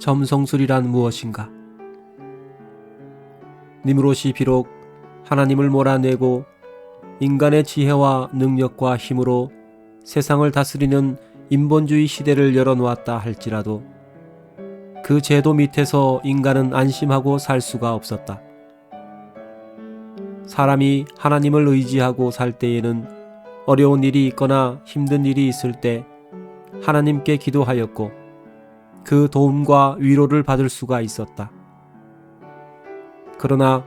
점성술이란 무엇인가? 니므롯이 비록 하나님을 몰아내고 인간의 지혜와 능력과 힘으로 세상을 다스리는 인본주의 시대를 열어놓았다 할지라도 그 제도 밑에서 인간은 안심하고 살 수가 없었다. 사람이 하나님을 의지하고 살 때에는 어려운 일이 있거나 힘든 일이 있을 때 하나님께 기도하였고 그 도움과 위로를 받을 수가 있었다. 그러나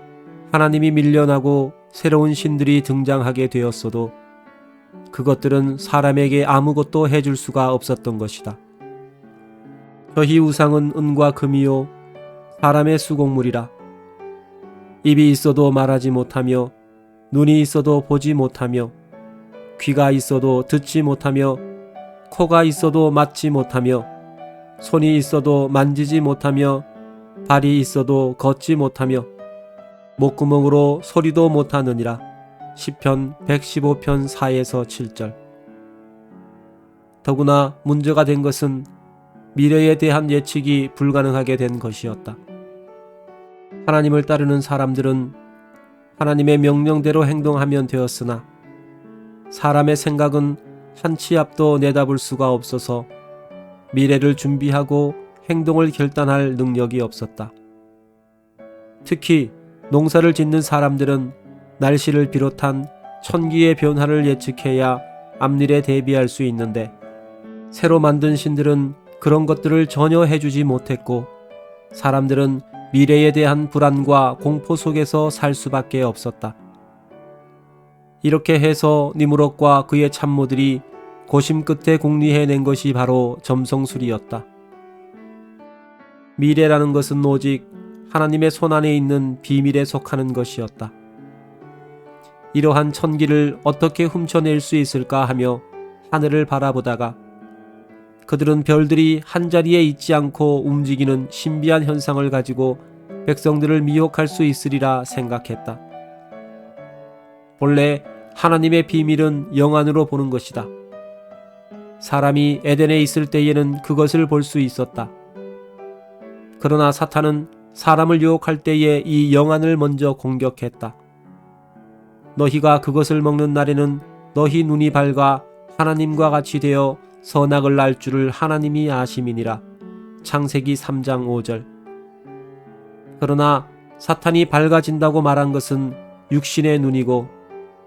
하나님이 밀려나고 새로운 신들이 등장하게 되었어도 그것들은 사람에게 아무것도 해줄 수가 없었던 것이다. 저희 우상은 은과 금이요 사람의 수공물이라. 입이 있어도 말하지 못하며 눈이 있어도 보지 못하며 귀가 있어도 듣지 못하며 코가 있어도 맡지 못하며 손이 있어도 만지지 못하며 발이 있어도 걷지 못하며 목구멍으로 소리도 못하느니라. 시편 115편 4에서 7절. 더구나 문제가 된 것은 미래에 대한 예측이 불가능하게 된 것이었다. 하나님을 따르는 사람들은 하나님의 명령대로 행동하면 되었으나 사람의 생각은 한 치 앞도 내다볼 수가 없어서 미래를 준비하고 행동을 결단할 능력이 없었다. 특히 농사를 짓는 사람들은 날씨를 비롯한 천기의 변화를 예측해야 앞일에 대비할 수 있는데 새로 만든 신들은 그런 것들을 전혀 해주지 못했고 사람들은 미래에 대한 불안과 공포 속에서 살 수밖에 없었다. 이렇게 해서 니므롯과 그의 참모들이 고심 끝에 궁리해낸 것이 바로 점성술이었다. 미래라는 것은 오직 하나님의 손안에 있는 비밀에 속하는 것이었다. 이러한 천기를 어떻게 훔쳐낼 수 있을까 하며 하늘을 바라보다가 그들은 별들이 한자리에 있지 않고 움직이는 신비한 현상을 가지고 백성들을 미혹할 수 있으리라 생각했다. 본래 하나님의 비밀은 영안으로 보는 것이다. 사람이 에덴에 있을 때에는 그것을 볼 수 있었다. 그러나 사탄은 사람을 유혹할 때에 이 영안을 먼저 공격했다. 너희가 그것을 먹는 날에는 너희 눈이 밝아 하나님과 같이 되어 선악을 알 줄을 하나님이 아심이니라. 창세기 3장 5절. 그러나 사탄이 밝아진다고 말한 것은 육신의 눈이고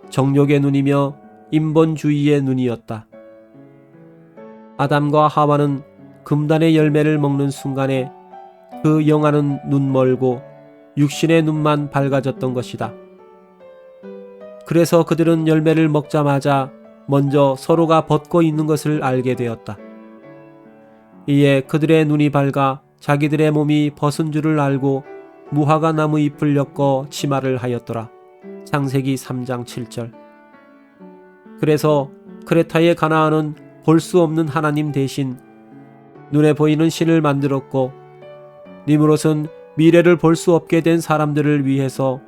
정욕의 눈이며 인본주의의 눈이었다. 아담과 하와는 금단의 열매를 먹는 순간에 그 영안은 눈멀고 육신의 눈만 밝아졌던 것이다. 그래서 그들은 열매를 먹자마자 먼저 서로가 벗고 있는 것을 알게 되었다. 이에 그들의 눈이 밝아 자기들의 몸이 벗은 줄을 알고 무화과 나무 잎을 엮어 치마를 하였더라. 창세기 3장 7절. 그래서 크레타의 가나안은 볼 수 없는 하나님 대신 눈에 보이는 신을 만들었고 니므롯은 미래를 볼 수 없게 된 사람들을 위해서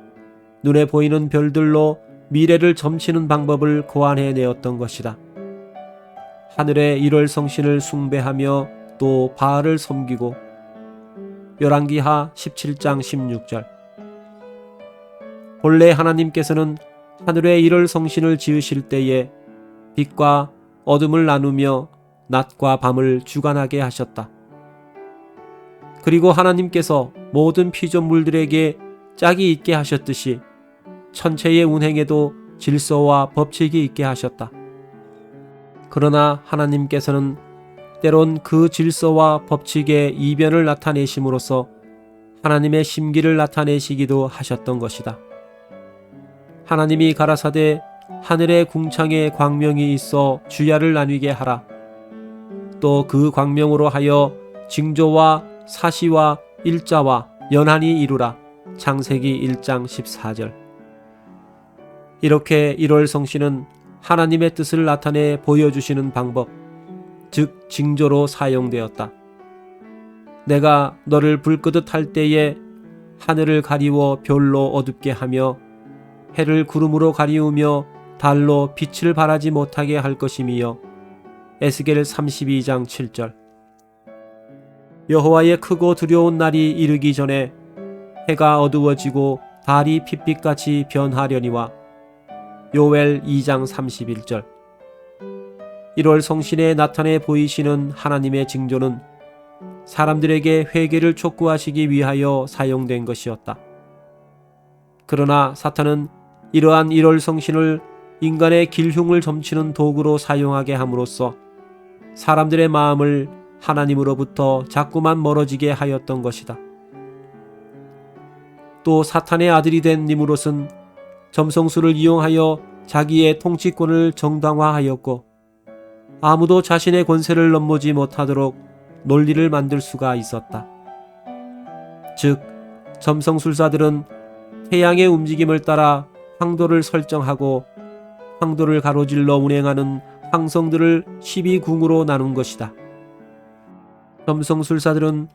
눈에 보이는 별들로 미래를 점치는 방법을 고안해내었던 것이다. 하늘의 일월 성신을 숭배하며 또 바알을 섬기고 열왕기하 17장 16절. 본래 하나님께서는 하늘의 일월 성신을 지으실 때에 빛과 어둠을 나누며 낮과 밤을 주관하게 하셨다. 그리고 하나님께서 모든 피조물들에게 짝이 있게 하셨듯이 천체의 운행에도 질서와 법칙이 있게 하셨다. 그러나 하나님께서는 때론 그 질서와 법칙의 이변을 나타내심으로써 하나님의 심기를 나타내시기도 하셨던 것이다. 하나님이 가라사대 하늘의 궁창에 광명이 있어 주야를 나뉘게 하라. 또 그 광명으로 하여 징조와 사시와 일자와 연한이 이루라. 창세기 1장 14절. 이렇게 일월 성신은 하나님의 뜻을 나타내 보여주시는 방법, 즉 징조로 사용되었다. 내가 너를 불끄듯 할 때에 하늘을 가리워 별로 어둡게 하며 해를 구름으로 가리우며 달로 빛을 발하지 못하게 할 것임이여. 에스겔 32장 7절. 여호와의 크고 두려운 날이 이르기 전에 해가 어두워지고 달이 핏빛같이 변하려니와. 요엘 2장 31절. 1월 성신에 나타내 보이시는 하나님의 징조는 사람들에게 회개를 촉구하시기 위하여 사용된 것이었다. 그러나 사탄은 이러한 1월 성신을 인간의 길흉을 점치는 도구로 사용하게 함으로써 사람들의 마음을 하나님으로부터 자꾸만 멀어지게 하였던 것이다. 또 사탄의 아들이 된 니무롯은 점성술을 이용하여 자기의 통치권을 정당화하였고 아무도 자신의 권세를 넘보지 못하도록 논리를 만들 수가 있었다. 즉, 점성술사들은 태양의 움직임을 따라 황도를 설정하고 황도를 가로질러 운행하는 황성들을 12궁으로 나눈 것이다. 점성술사들은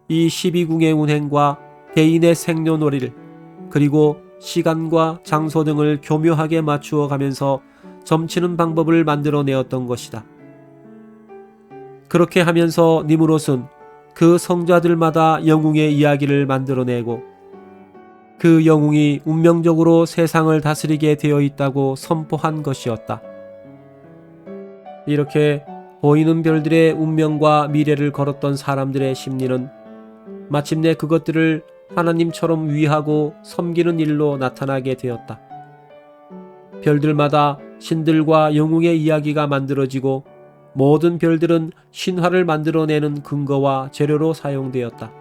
이 12궁의 운행과 대인의 생년월일 그리고 시간과 장소 등을 교묘하게 맞추어 가면서 점치는 방법을 만들어내었던 것이다. 그렇게 하면서 니무롯은 그 성자들마다 영웅의 이야기를 만들어내고 그 영웅이 운명적으로 세상을 다스리게 되어 있다고 선포한 것이었다. 이렇게 보이는 별들의 운명과 미래를 걸었던 사람들의 심리는 마침내 그것들을 하나님처럼 위하고 섬기는 일로 나타나게 되었다. 별들마다 신들과 영웅의 이야기가 만들어지고 모든 별들은 신화를 만들어내는 근거와 재료로 사용되었다.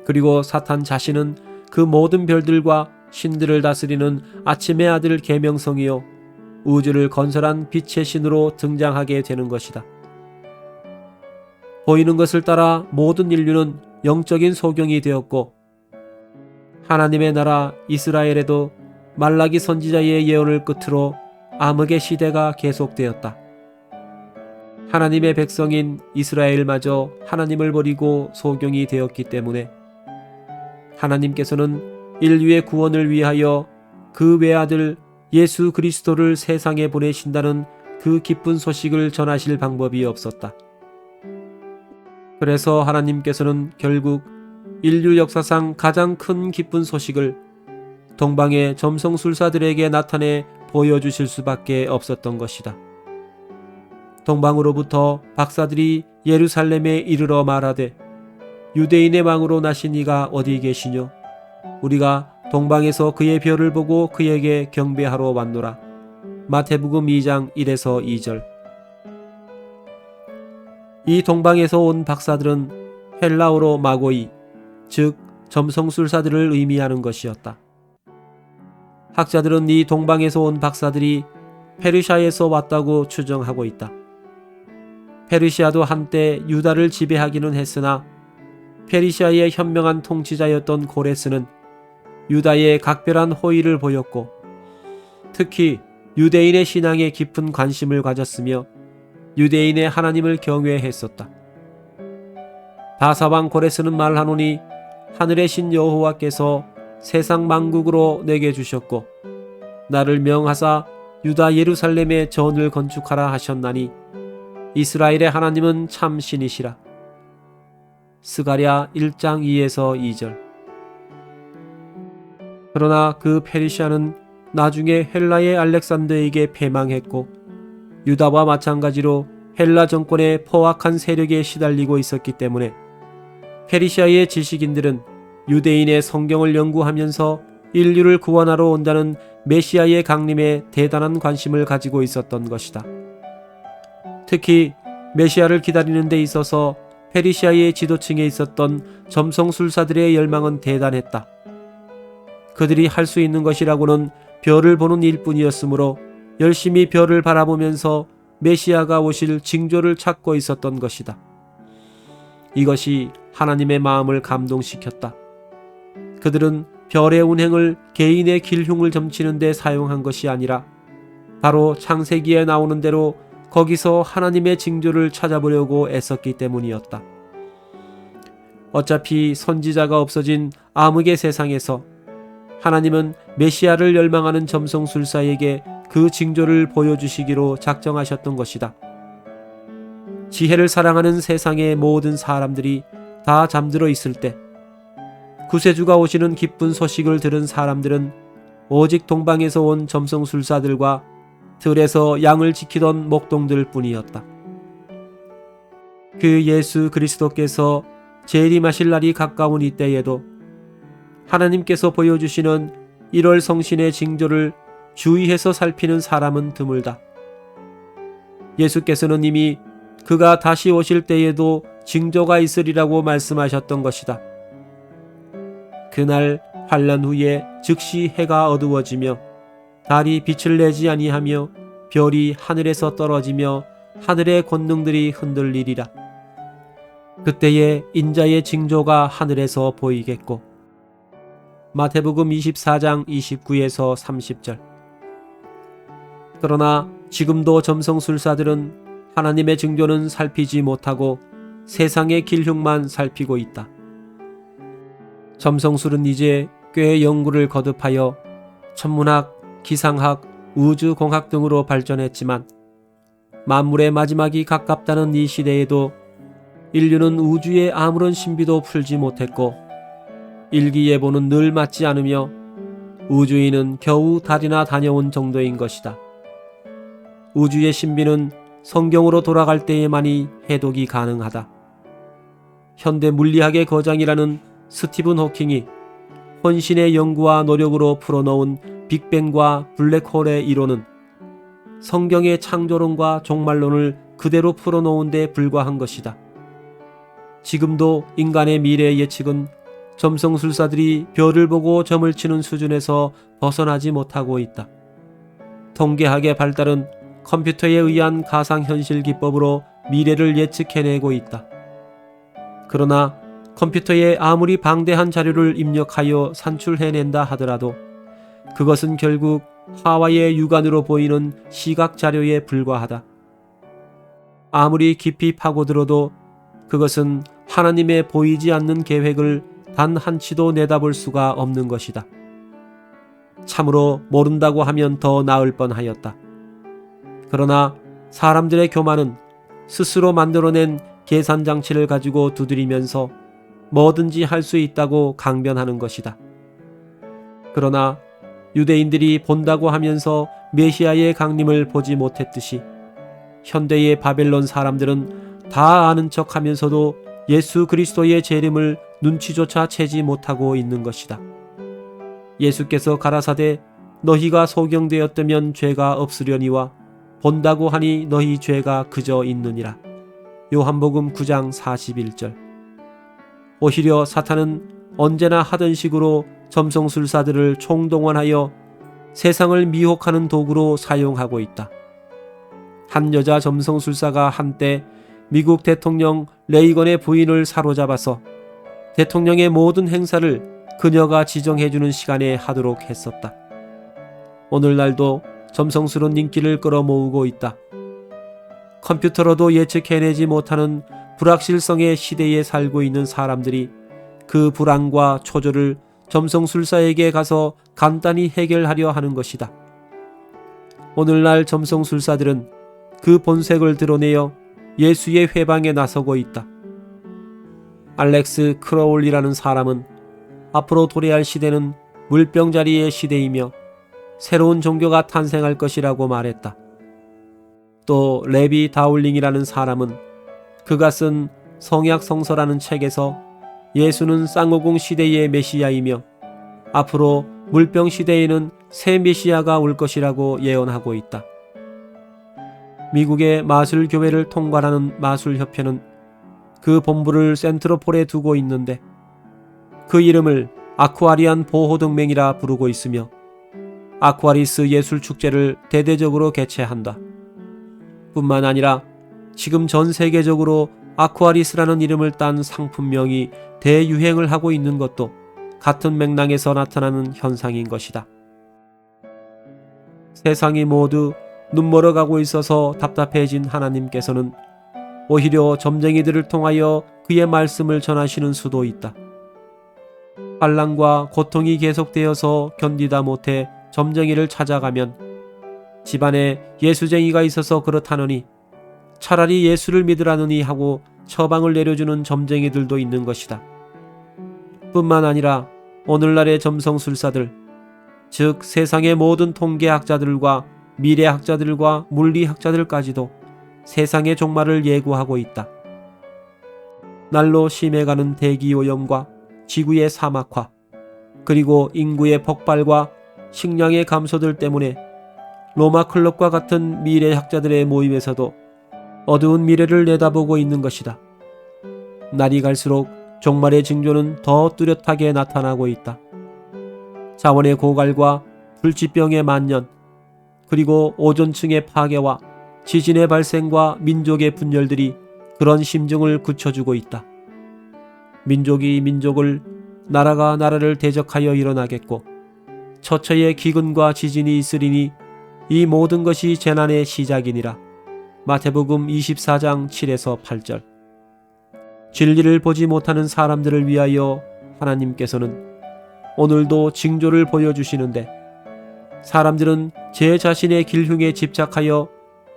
그리고 사탄 자신은 그 모든 별들과 신들을 다스리는 아침의 아들 계명성이요 우주를 건설한 빛의 신으로 등장하게 되는 것이다. 보이는 것을 따라 모든 인류는 영적인 소경이 되었고 하나님의 나라 이스라엘에도 말라기 선지자의 예언을 끝으로 암흑의 시대가 계속되었다. 하나님의 백성인 이스라엘마저 하나님을 버리고 소경이 되었기 때문에 하나님께서는 인류의 구원을 위하여 그 외아들 예수 그리스도를 세상에 보내신다는 그 기쁜 소식을 전하실 방법이 없었다. 그래서 하나님께서는 결국 인류 역사상 가장 큰 기쁜 소식을 동방의 점성술사들에게 나타내 보여주실 수밖에 없었던 것이다. 동방으로부터 박사들이 예루살렘에 이르러 말하되 유대인의 왕으로 나신 이가 어디 계시뇨? 우리가 동방에서 그의 별을 보고 그에게 경배하러 왔노라. 마태복음 2장 1에서 2절. 이 동방에서 온 박사들은 헬라어로 마고이, 즉 점성술사들을 의미하는 것이었다. 학자들은 이 동방에서 온 박사들이 페르시아에서 왔다고 추정하고 있다. 페르시아도 한때 유다를 지배하기는 했으나 페르시아의 현명한 통치자였던 고레스는 유다에 각별한 호의를 보였고 특히 유대인의 신앙에 깊은 관심을 가졌으며 유대인의 하나님을 경외했었다. 바사왕 고레스는 말하노니 하늘의 신 여호와께서 세상 만국으로 내게 주셨고 나를 명하사 유다 예루살렘에 전을 건축하라 하셨나니 이스라엘의 하나님은 참 신이시라. 스가랴 1장 2에서 2절. 그러나 그 페르시아는 나중에 헬라의 알렉산더에게 패망했고 유다와 마찬가지로 헬라 정권의 포악한 세력에 시달리고 있었기 때문에 페르시아의 지식인들은 유대인의 성경을 연구하면서 인류를 구원하러 온다는 메시아의 강림에 대단한 관심을 가지고 있었던 것이다. 특히 메시아를 기다리는 데 있어서 페르시아의 지도층에 있었던 점성술사들의 열망은 대단했다. 그들이 할 수 있는 것이라고는 별을 보는 일뿐이었으므로 열심히 별을 바라보면서 메시아가 오실 징조를 찾고 있었던 것이다. 이것이 하나님의 마음을 감동시켰다. 그들은 별의 운행을 개인의 길흉을 점치는 데 사용한 것이 아니라 바로 창세기에 나오는 대로 거기서 하나님의 징조를 찾아보려고 애썼기 때문이었다. 어차피 선지자가 없어진 암흑의 세상에서 하나님은 메시아를 열망하는 점성술사에게 그 징조를 보여주시기로 작정하셨던 것이다. 지혜를 사랑하는 세상의 모든 사람들이 다 잠들어 있을 때 구세주가 오시는 기쁜 소식을 들은 사람들은 오직 동방에서 온 점성술사들과 들에서 양을 지키던 목동들 뿐이었다. 그 예수 그리스도께서 재림하실 날이 가까운 이때에도 하나님께서 보여주시는 1월 성신의 징조를 주의해서 살피는 사람은 드물다. 예수께서는 이미 그가 다시 오실 때에도 징조가 있으리라고 말씀하셨던 것이다. 그날 환란 후에 즉시 해가 어두워지며 달이 빛을 내지 아니하며 별이 하늘에서 떨어지며 하늘의 권능들이 흔들리리라. 그때에 인자의 징조가 하늘에서 보이겠고. 마태복음 24장 29에서 30절. 그러나 지금도 점성술사들은 하나님의 징조는 살피지 못하고 세상의 길흉만 살피고 있다. 점성술은 이제 꽤 연구를 거듭하여 천문학, 기상학, 우주공학 등으로 발전했지만 만물의 마지막이 가깝다는 이 시대에도 인류는 우주의 아무런 신비도 풀지 못했고 일기예보는 늘 맞지 않으며 우주인은 겨우 달이나 다녀온 정도인 것이다. 우주의 신비는 성경으로 돌아갈 때에만이 해독이 가능하다. 현대 물리학의 거장이라는 스티븐 호킹이 혼신의 연구와 노력으로 풀어놓은 빅뱅과 블랙홀의 이론은 성경의 창조론과 종말론을 그대로 풀어놓은 데 불과한 것이다. 지금도 인간의 미래 예측은 점성술사들이 별을 보고 점을 치는 수준에서 벗어나지 못하고 있다. 통계학의 발달은 컴퓨터에 의한 가상현실 기법으로 미래를 예측해내고 있다. 그러나 컴퓨터에 아무리 방대한 자료를 입력하여 산출해낸다 하더라도 그것은 결국 하와의 육안으로 보이는 시각 자료에 불과하다. 아무리 깊이 파고들어도 그것은 하나님의 보이지 않는 계획을 단 한치도 내다볼 수가 없는 것이다. 참으로 모른다고 하면 더 나을 뻔하였다. 그러나 사람들의 교만은 스스로 만들어낸 계산장치를 가지고 두드리면서 뭐든지 할 수 있다고 강변하는 것이다. 그러나 유대인들이 본다고 하면서 메시아의 강림을 보지 못했듯이 현대의 바벨론 사람들은 다 아는 척하면서도 예수 그리스도의 재림을 눈치조차 채지 못하고 있는 것이다. 예수께서 가라사대 너희가 소경되었다면 죄가 없으려니와 본다고 하니 너희 죄가 그저 있느니라. 요한복음 9장 41절. 오히려 사탄은 언제나 하던 식으로 점성술사들을 총동원하여 세상을 미혹하는 도구로 사용하고 있다. 한 여자 점성술사가 한때 미국 대통령 레이건의 부인을 사로잡아서 대통령의 모든 행사를 그녀가 지정해주는 시간에 하도록 했었다. 오늘날도 점성술은 인기를 끌어모으고 있다. 컴퓨터로도 예측해내지 못하는 불확실성의 시대에 살고 있는 사람들이 그 불안과 초조를 점성술사에게 가서 간단히 해결하려 하는 것이다. 오늘날 점성술사들은 그 본색을 드러내어 예수의 회방에 나서고 있다. 알렉스 크로울이라는 사람은 앞으로 도래할 시대는 물병자리의 시대이며 새로운 종교가 탄생할 것이라고 말했다. 또 레비 다울링이라는 사람은 그가 쓴 성약성서라는 책에서 예수는 쌍오공 시대의 메시아이며 앞으로 물병 시대에는 새 메시아가 올 것이라고 예언하고 있다. 미국의 마술교회를 통괄하는 마술협회는 그 본부를 센트로폴에 두고 있는데 그 이름을 아쿠아리안 보호동맹이라 부르고 있으며 아쿠아리스 예술축제를 대대적으로 개최한다. 뿐만 아니라 지금 전 세계적으로 아쿠아리스라는 이름을 딴 상품명이 대유행을 하고 있는 것도 같은 맥락에서 나타나는 현상인 것이다. 세상이 모두 눈멀어가고 있어서 답답해진 하나님께서는 오히려 점쟁이들을 통하여 그의 말씀을 전하시는 수도 있다. 환난과 고통이 계속되어서 견디다 못해 점쟁이를 찾아가면 집안에 예수쟁이가 있어서 그렇다느니 차라리 예수를 믿으라느니 하고 처방을 내려주는 점쟁이들도 있는 것이다. 뿐만 아니라 오늘날의 점성술사들, 즉 세상의 모든 통계학자들과 미래학자들과 물리학자들까지도 세상의 종말을 예고하고 있다. 날로 심해가는 대기오염과 지구의 사막화, 그리고 인구의 폭발과 식량의 감소들 때문에 로마 클럽과 같은 미래학자들의 모임에서도 어두운 미래를 내다보고 있는 것이다. 날이 갈수록 종말의 징조는 더 뚜렷하게 나타나고 있다. 자원의 고갈과 불치병의 만연, 그리고 오존층의 파괴와 지진의 발생과 민족의 분열들이 그런 심증을 굳혀주고 있다. 민족이 민족을, 나라가 나라를 대적하여 일어나겠고 처처의 기근과 지진이 있으리니 이 모든 것이 재난의 시작이니라. 마태복음 24장 7에서 8절. 진리를 보지 못하는 사람들을 위하여 하나님께서는 오늘도 징조를 보여주시는데, 사람들은 제 자신의 길흉에 집착하여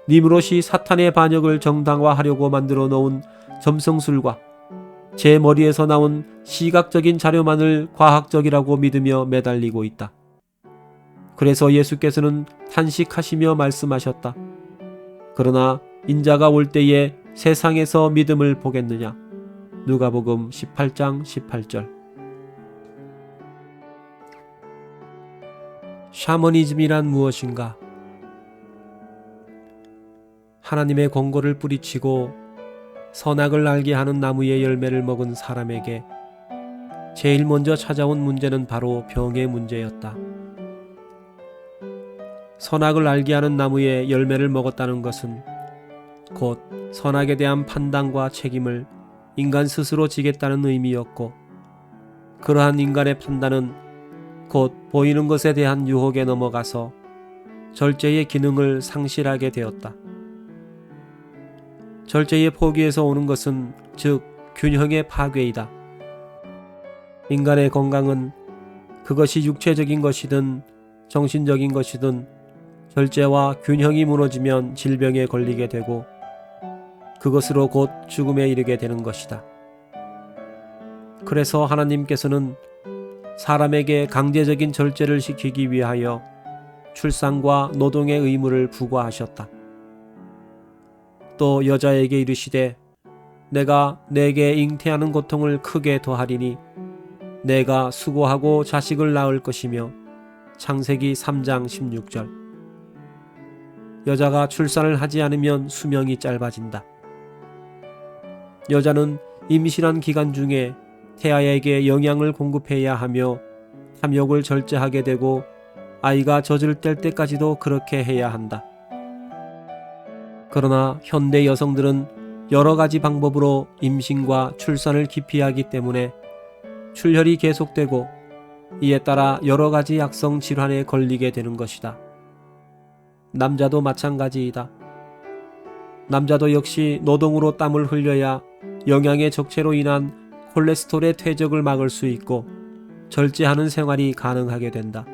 니무롯이 사탄의 반역을 정당화하려고 만들어 놓은 점성술과 제 머리에서 나온 시각적인 자료만을 과학적이라고 믿으며 매달리고 있다. 그래서 예수께서는 탄식하시며 말씀하셨다. 그러나 인자가 올 때에 세상에서 믿음을 보겠느냐. 누가복음 18장 18절. 샤머니즘이란 무엇인가? 하나님의 권고를 뿌리치고 선악을 알게 하는 나무의 열매를 먹은 사람에게 제일 먼저 찾아온 문제는 바로 병의 문제였다. 선악을 알게 하는 나무의 열매를 먹었다는 것은 곧 선악에 대한 판단과 책임을 인간 스스로 지겠다는 의미였고, 그러한 인간의 판단은 곧 보이는 것에 대한 유혹에 넘어가서 절제의 기능을 상실하게 되었다. 절제의 포기에서 오는 것은 즉 균형의 파괴이다. 인간의 건강은 그것이 육체적인 것이든 정신적인 것이든 절제와 균형이 무너지면 질병에 걸리게 되고 그것으로 곧 죽음에 이르게 되는 것이다. 그래서 하나님께서는 사람에게 강제적인 절제를 시키기 위하여 출산과 노동의 의무를 부과하셨다. 또 여자에게 이르시되 내가 내게 잉태하는 고통을 크게 더하리니 내가 수고하고 자식을 낳을 것이며 창세기 3장 16절. 여자가 출산을 하지 않으면 수명이 짧아진다. 여자는 임신한 기간 중에 태아에게 영양을 공급해야 하며 탐욕을 절제하게 되고 아이가 젖을 뗄 때까지도 그렇게 해야 한다. 그러나 현대 여성들은 여러 가지 방법으로 임신과 출산을 기피하기 때문에 출혈이 계속되고 이에 따라 여러 가지 약성 질환에 걸리게 되는 것이다. 남자도 마찬가지이다. 남자도 역시 노동으로 땀을 흘려야 영양의 적체로 인한 콜레스테롤의 퇴적을 막을 수 있고 절제하는 생활이 가능하게 된다.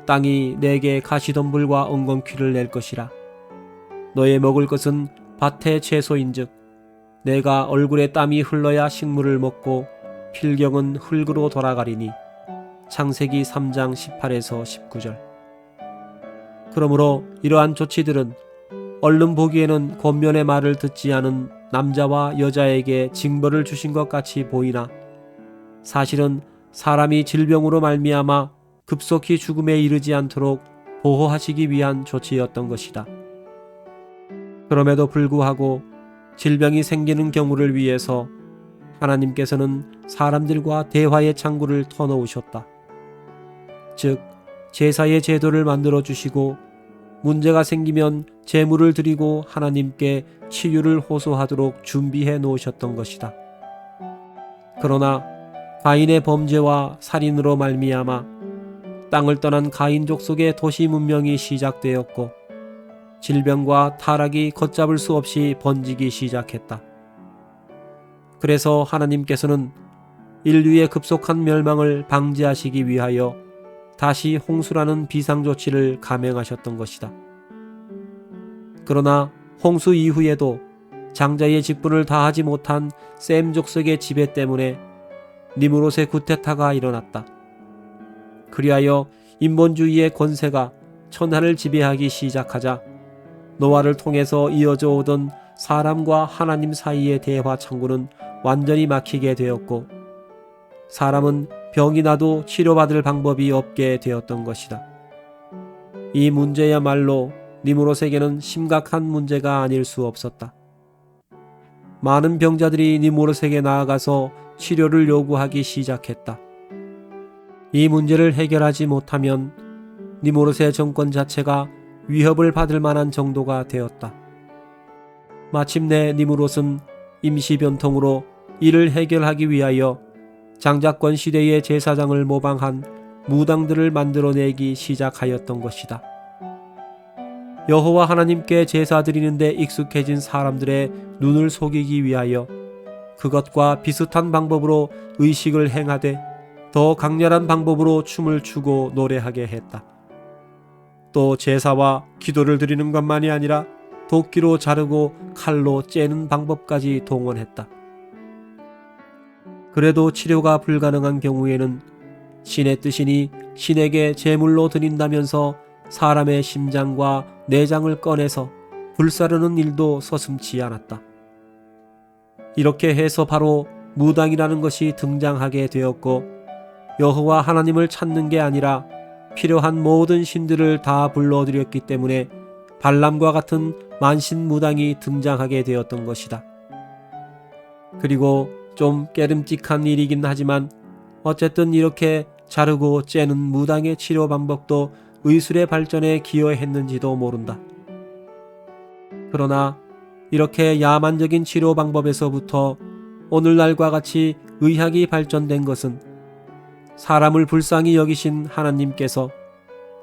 땅이 내게 가시덤불과 엉겅퀴를 낼 것이라. 너의 먹을 것은 밭의 채소인즉 내가 얼굴에 땀이 흘러야 식물을 먹고 필경은 흙으로 돌아가리니. 창세기 3장 18에서 19절. 그러므로 이러한 조치들은 얼른 보기에는 권면의 말을 듣지 않은 남자와 여자에게 징벌을 주신 것 같이 보이나 사실은 사람이 질병으로 말미암아 급속히 죽음에 이르지 않도록 보호하시기 위한 조치였던 것이다. 그럼에도 불구하고 질병이 생기는 경우를 위해서 하나님께서는 사람들과 대화의 창구를 터놓으셨다. 즉 제사의 제도를 만들어 주시고 문제가 생기면 제물을 드리고 하나님께 치유를 호소하도록 준비해 놓으셨던 것이다. 그러나 가인의 범죄와 살인으로 말미암아 땅을 떠난 가인족 속의 도시 문명이 시작되었고 질병과 타락이 걷잡을 수 없이 번지기 시작했다. 그래서 하나님께서는 인류의 급속한 멸망을 방지하시기 위하여 다시 홍수라는 비상조치를 감행하셨던 것이다. 그러나 홍수 이후에도 장자의 직분을 다하지 못한 셈 족속의 지배 때문에 니무롯의 구테타가 일어났다. 그리하여 인본주의의 권세가 천하를 지배하기 시작하자 노아를 통해서 이어져 오던 사람과 하나님 사이의 대화 창구는 완전히 막히게 되었고 사람은 병이 나도 치료받을 방법이 없게 되었던 것이다. 이 문제야말로 니무롯에게는 심각한 문제가 아닐 수 없었다. 많은 병자들이 니무롯에게 나아가서 치료를 요구하기 시작했다. 이 문제를 해결하지 못하면 니무롯의 정권 자체가 위협을 받을 만한 정도가 되었다. 마침내 니무롯은 임시변통으로 이를 해결하기 위하여 장자권 시대의 제사장을 모방한 무당들을 만들어내기 시작하였던 것이다. 여호와 하나님께 제사 드리는 데 익숙해진 사람들의 눈을 속이기 위하여 그것과 비슷한 방법으로 의식을 행하되 더 강렬한 방법으로 춤을 추고 노래하게 했다. 또 제사와 기도를 드리는 것만이 아니라 도끼로 자르고 칼로 째는 방법까지 동원했다. 그래도 치료가 불가능한 경우에는 신의 뜻이니 신에게 제물로 드린다면서 사람의 심장과 내장을 꺼내서 불사르는 일도 서슴지 않았다. 이렇게 해서 바로 무당이라는 것이 등장하게 되었고 여호와 하나님을 찾는 게 아니라 필요한 모든 신들을 다 불러들였기 때문에 발람과 같은 만신무당이 등장하게 되었던 것이다. 그리고 좀 깨름직한 일이긴 하지만 어쨌든 이렇게 자르고 째는 무당의 치료 방법도 의술의 발전에 기여했는지도 모른다. 그러나 이렇게 야만적인 치료 방법에서부터 오늘날과 같이 의학이 발전된 것은 사람을 불쌍히 여기신 하나님께서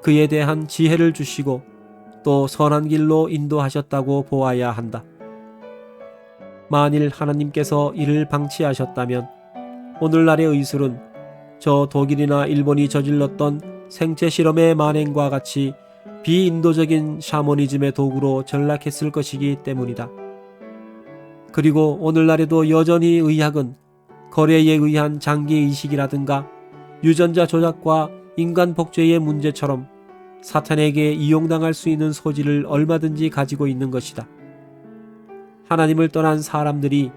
그에 대한 지혜를 주시고 또 선한 길로 인도하셨다고 보아야 한다. 만일 하나님께서 이를 방치하셨다면 오늘날의 의술은 저 독일이나 일본이 저질렀던 생체 실험의 만행과 같이 비인도적인 샤머니즘의 도구로 전락했을 것이기 때문이다. 그리고 오늘날에도 여전히 의학은 거래에 의한 장기 이식이라든가 유전자 조작과 인간 복제의 문제처럼 사탄에게 이용당할 수 있는 소지를 얼마든지 가지고 있는 것이다. 하나님을 떠난 사람들이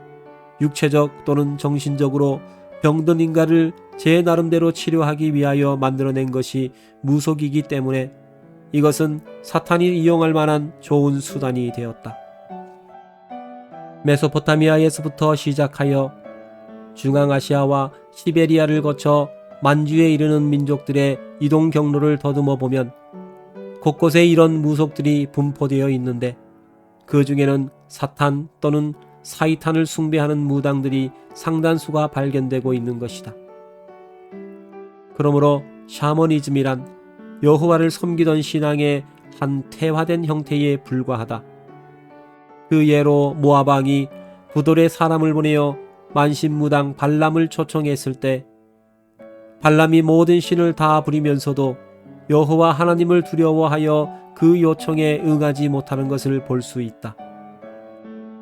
육체적 또는 정신적으로 병든 인간을 제 나름대로 치료하기 위하여 만들어낸 것이 무속이기 때문에 이것은 사탄이 이용할 만한 좋은 수단이 되었다. 메소포타미아에서부터 시작하여 중앙아시아와 시베리아를 거쳐 만주에 이르는 민족들의 이동 경로를 더듬어 보면 곳곳에 이런 무속들이 분포되어 있는데 그 중에는 사탄 또는 사이탄을 숭배하는 무당들이 상당수가 발견되고 있는 것이다. 그러므로 샤머니즘이란 여호와를 섬기던 신앙의 한 태화된 형태에 불과하다. 그 예로 모압 왕이 부돌의 사람을 보내어 만신무당 발람을 초청했을 때 발람이 모든 신을 다 부리면서도 여호와 하나님을 두려워하여 그 요청에 응하지 못하는 것을 볼 수 있다.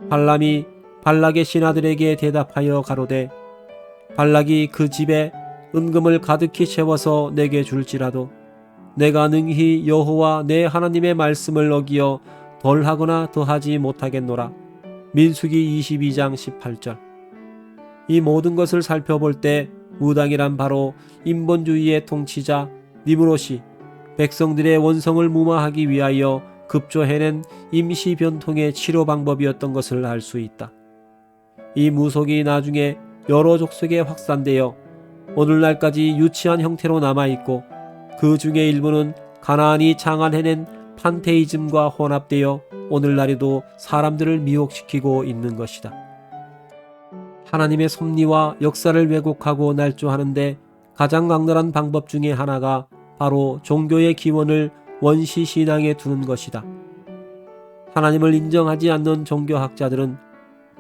발람이 발락의 신하들에게 대답하여 가로되 발락이 그 집에 은금을 가득히 채워서 내게 줄지라도 내가 능히 여호와 내 하나님의 말씀을 어기어 덜하거나 더하지 못하겠노라. 민수기 22장 18절. 이 모든 것을 살펴볼 때 무당이란 바로 인본주의의 통치자 니무롯이 백성들의 원성을 무마하기 위하여 급조해낸 임시 변통의 치료 방법이었던 것을 알 수 있다. 이 무속이 나중에 여러 족속에 확산되어 오늘날까지 유치한 형태로 남아있고 그 중에 일부는 가나안이 장안해낸 판테이즘과 혼합되어 오늘날에도 사람들을 미혹시키고 있는 것이다. 하나님의 섭리와 역사를 왜곡하고 날조하는데 가장 강렬한 방법 중에 하나가 바로 종교의 기원을 원시 신앙에 두는 것이다. 하나님을 인정하지 않는 종교학자들은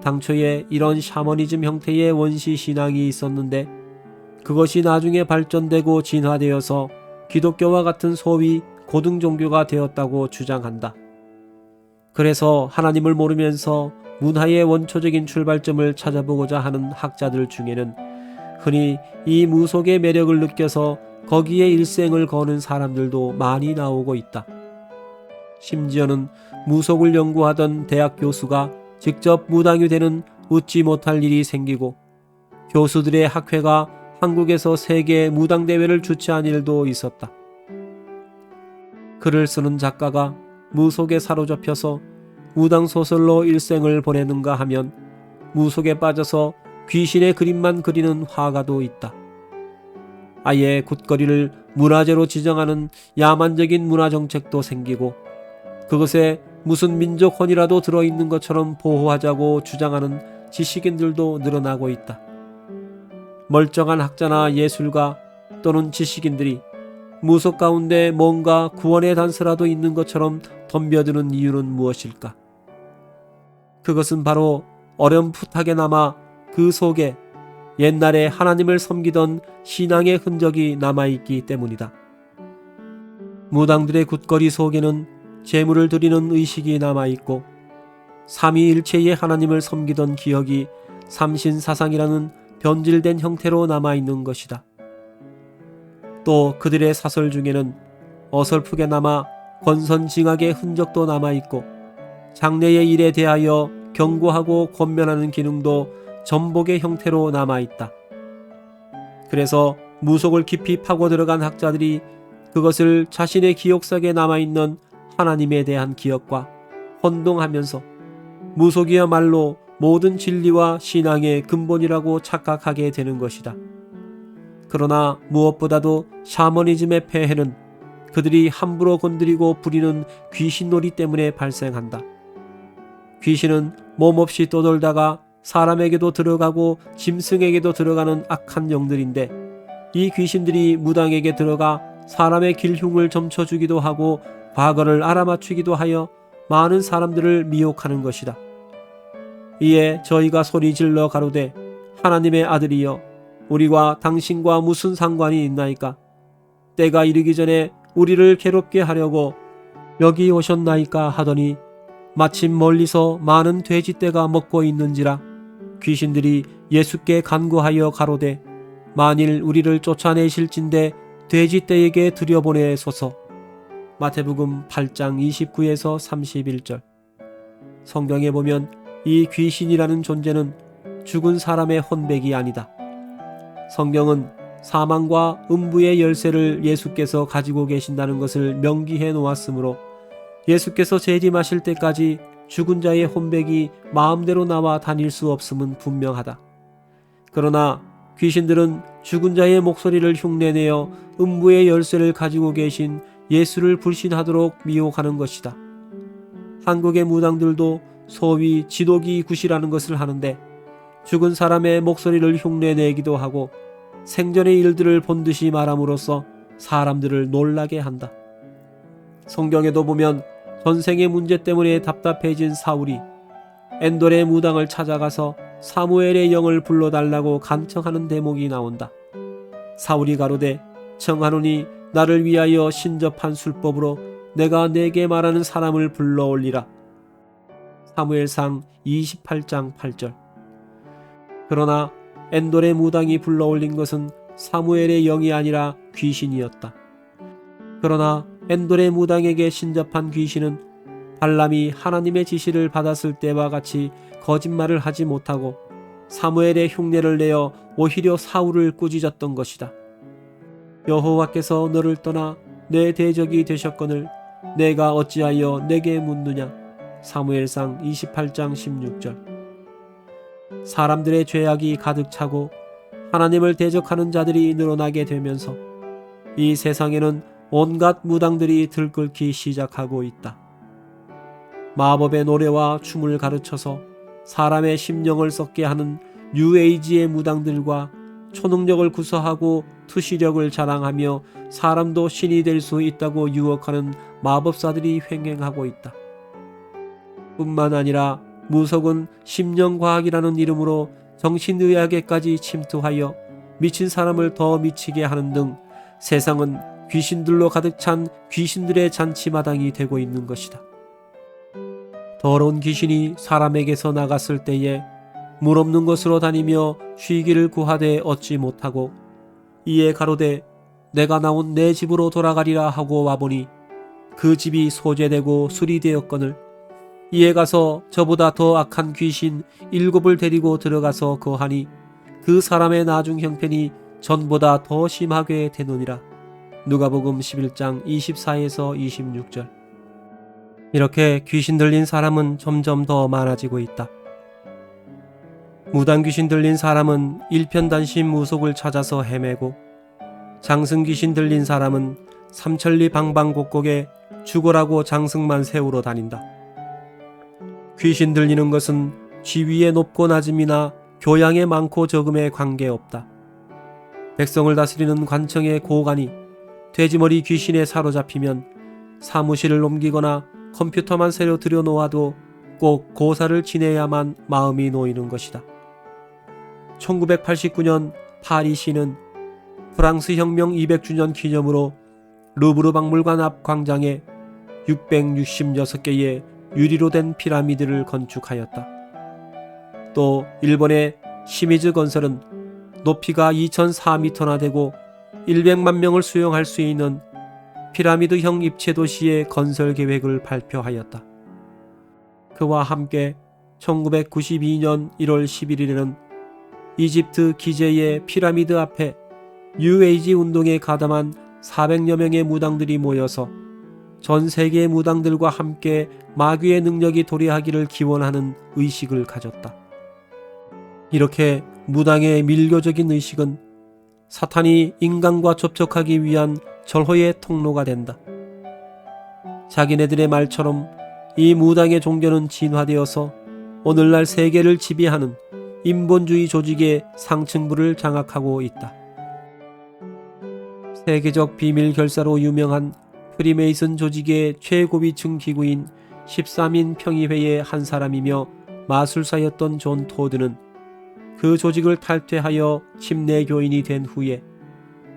당초에 이런 샤머니즘 형태의 원시 신앙이 있었는데 그것이 나중에 발전되고 진화되어서 기독교와 같은 소위 고등 종교가 되었다고 주장한다. 그래서 하나님을 모르면서 문화의 원초적인 출발점을 찾아보고자 하는 학자들 중에는 흔히 이 무속의 매력을 느껴서 거기에 일생을 거는 사람들도 많이 나오고 있다. 심지어는 무속을 연구하던 대학 교수가 직접 무당이 되는 웃지 못할 일이 생기고 교수들의 학회가 한국에서 세계 무당대회를 주최한 일도 있었다. 글을 쓰는 작가가 무속에 사로잡혀서 무당소설로 일생을 보내는가 하면 무속에 빠져서 귀신의 그림만 그리는 화가도 있다. 아예 굿거리를 문화재로 지정하는 야만적인 문화정책도 생기고 그것에 무슨 민족혼이라도 들어있는 것처럼 보호하자고 주장하는 지식인들도 늘어나고 있다. 멀쩡한 학자나 예술가 또는 지식인들이 무속 가운데 뭔가 구원의 단서라도 있는 것처럼 덤벼드는 이유는 무엇일까? 그것은 바로 어렴풋하게나마 그 속에 옛날에 하나님을 섬기던 신앙의 흔적이 남아있기 때문이다. 무당들의 굿거리 속에는 제물을 드리는 의식이 남아있고 삼위일체의 하나님을 섬기던 기억이 삼신사상이라는 변질된 형태로 남아있는 것이다. 또 그들의 사설 중에는 어설프게나마 권선징악의 흔적도 남아있고 장래의 일에 대하여 경고하고 권면하는 기능도 전복의 형태로 남아있다. 그래서 무속을 깊이 파고 들어간 학자들이 그것을 자신의 기억 속에 남아있는 하나님에 대한 기억과 혼동하면서 무속이야말로 모든 진리와 신앙의 근본이라고 착각하게 되는 것이다. 그러나 무엇보다도 샤머니즘의 폐해는 그들이 함부로 건드리고 부리는 귀신놀이 때문에 발생한다. 귀신은 몸없이 떠돌다가 사람에게도 들어가고 짐승에게도 들어가는 악한 영들인데 이 귀신들이 무당에게 들어가 사람의 길흉을 점쳐주기도 하고 과거를 알아맞추기도 하여 많은 사람들을 미혹하는 것이다. 이에 저희가 소리질러 가로되 하나님의 아들이여 우리와 당신과 무슨 상관이 있나이까? 때가 이르기 전에 우리를 괴롭게 하려고 여기 오셨나이까 하더니 마침 멀리서 많은 돼지떼가 먹고 있는지라 귀신들이 예수께 간구하여 가로되 만일 우리를 쫓아내실진대 돼지떼에게 들여보내소서. 마태복음 8장 29에서 31절. 성경에 보면 이 귀신이라는 존재는 죽은 사람의 혼백이 아니다. 성경은 사망과 음부의 열쇠를 예수께서 가지고 계신다는 것을 명기해 놓았으므로 예수께서 재림하실 때까지 죽은 자의 혼백이 마음대로 나와 다닐 수 없음은 분명하다. 그러나 귀신들은 죽은 자의 목소리를 흉내내어 음부의 열쇠를 가지고 계신 예수를 불신하도록 미혹하는 것이다. 한국의 무당들도 소위 지독이 굿이라는 것을 하는데 죽은 사람의 목소리를 흉내내기도 하고 생전의 일들을 본 듯이 말함으로써 사람들을 놀라게 한다. 성경에도 보면 전생의 문제 때문에 답답해진 사울이 엔돌의 무당을 찾아가서 사무엘의 영을 불러달라고 간청하는 대목이 나온다. 사울이 가로되 청하노니 나를 위하여 신접한 술법으로 내가 내게 말하는 사람을 불러올리라. 사무엘상 28장 8절. 그러나 엔돌의 무당이 불러올린 것은 사무엘의 영이 아니라 귀신이었다. 그러나 엔돌의 무당에게 신접한 귀신은 발람이 하나님의 지시를 받았을 때와 같이 거짓말을 하지 못하고 사무엘의 흉내를 내어 오히려 사울을 꾸짖었던 것이다. 여호와께서 너를 떠나 내 대적이 되셨거늘 내가 어찌하여 내게 묻느냐. 사무엘상 28장 16절. 사람들의 죄악이 가득 차고 하나님을 대적하는 자들이 늘어나게 되면서 이 세상에는 온갖 무당들이 들끓기 시작하고 있다. 마법의 노래와 춤을 가르쳐서 사람의 심령을 썩게 하는 뉴에이지의 무당들과 초능력을 구사하고 투시력을 자랑하며 사람도 신이 될 수 있다고 유혹하는 마법사들이 횡행하고 있다. 뿐만 아니라 무속은 심령과학이라는 이름으로 정신의학에까지 침투하여 미친 사람을 더 미치게 하는 등 세상은 귀신들로 가득 찬 귀신들의 잔치마당이 되고 있는 것이다. 더러운 귀신이 사람에게서 나갔을 때에 물 없는 곳으로 다니며 쉬기를 구하되 얻지 못하고 이에 가로되 내가 나온 내 집으로 돌아가리라 하고 와보니 그 집이 소재되고 수리되었거늘 이에 가서 저보다 더 악한 귀신 7을 데리고 들어가서 거하니 그 사람의 나중 형편이 전보다 더 심하게 되노니라. 누가복음 11장 24에서 26절. 이렇게 귀신 들린 사람은 점점 더 많아지고 있다. 무당 귀신 들린 사람은 일편단심 무속을 찾아서 헤매고 장승 귀신 들린 사람은 삼천리 방방곡곡에 죽으라고 장승만 세우러 다닌다. 귀신 들리는 것은 지위의 높고 낮음이나 교양의 많고 적음에 관계없다. 백성을 다스리는 관청의 고관이 돼지머리 귀신에 사로잡히면 사무실을 옮기거나 컴퓨터만 새로 들여놓아도 꼭 고사를 지내야만 마음이 놓이는 것이다. 1989년 파리시는 프랑스 혁명 200주년 기념으로 루브르 박물관 앞 광장에 666개의 유리로 된 피라미드를 건축하였다. 또 일본의 시미즈 건설은 높이가 2004m나 되고 100만 명을 수용할 수 있는 피라미드형 입체 도시의 건설 계획을 발표하였다. 그와 함께 1992년 1월 11일에는 이집트 기제의 피라미드 앞에 뉴에이지 운동에 가담한 400여 명의 무당들이 모여서 전 세계의 무당들과 함께 마귀의 능력이 도래하기를 기원하는 의식을 가졌다. 이렇게 무당의 밀교적인 의식은 사탄이 인간과 접촉하기 위한 절호의 통로가 된다. 자기네들의 말처럼 이 무당의 종교는 진화되어서 오늘날 세계를 지배하는 인본주의 조직의 상층부를 장악하고 있다. 세계적 비밀 결사로 유명한 프리메이슨 조직의 최고위층 기구인 13인 평의회의 한 사람이며 마술사였던 존 토드는 그 조직을 탈퇴하여 침례교인이 된 후에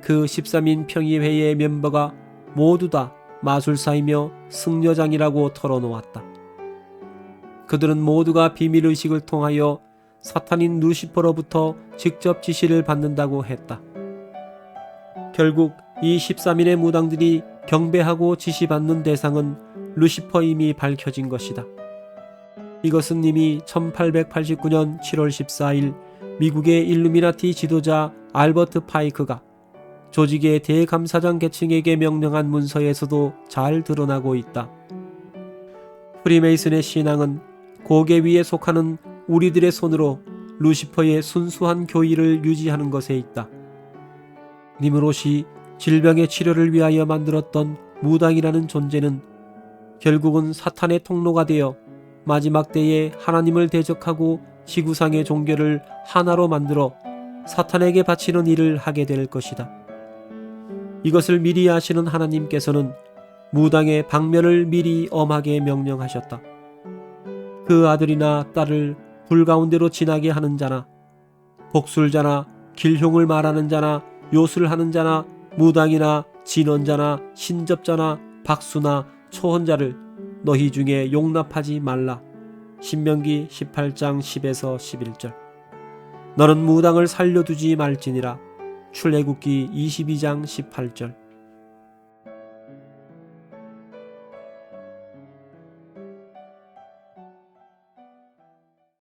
그 13인 평의회의 멤버가 모두 다 마술사이며 승려장이라고 털어놓았다. 그들은 모두가 비밀의식을 통하여 사탄인 루시퍼로부터 직접 지시를 받는다고 했다. 결국 이 13인의 무당들이 경배하고 지시받는 대상은 루시퍼임이 밝혀진 것이다. 이것은 이미 1889년 7월 14일 미국의 일루미나티 지도자 알버트 파이크가 조직의 대감사장 계층에게 명령한 문서에서도 잘 드러나고 있다. 프리메이슨의 신앙은 고개 위에 속하는 우리들의 손으로 루시퍼의 순수한 교의를 유지하는 것에 있다. 니므롯이 질병의 치료를 위하여 만들었던 무당이라는 존재는 결국은 사탄의 통로가 되어 마지막 때에 하나님을 대적하고 지구상의 종교를 하나로 만들어 사탄에게 바치는 일을 하게 될 것이다. 이것을 미리 아시는 하나님께서는 무당의 방면을 미리 엄하게 명령하셨다. 그 아들이나 딸을 불 가운데로 지나게 하는 자나 복술자나 길흉을 말하는 자나 요술하는 자나 무당이나 진언자나 신접자나 박수나 초혼자를 너희 중에 용납하지 말라. 신명기 18장 10에서 11절. 너는 무당을 살려두지 말지니라. 출애굽기 22장 18절.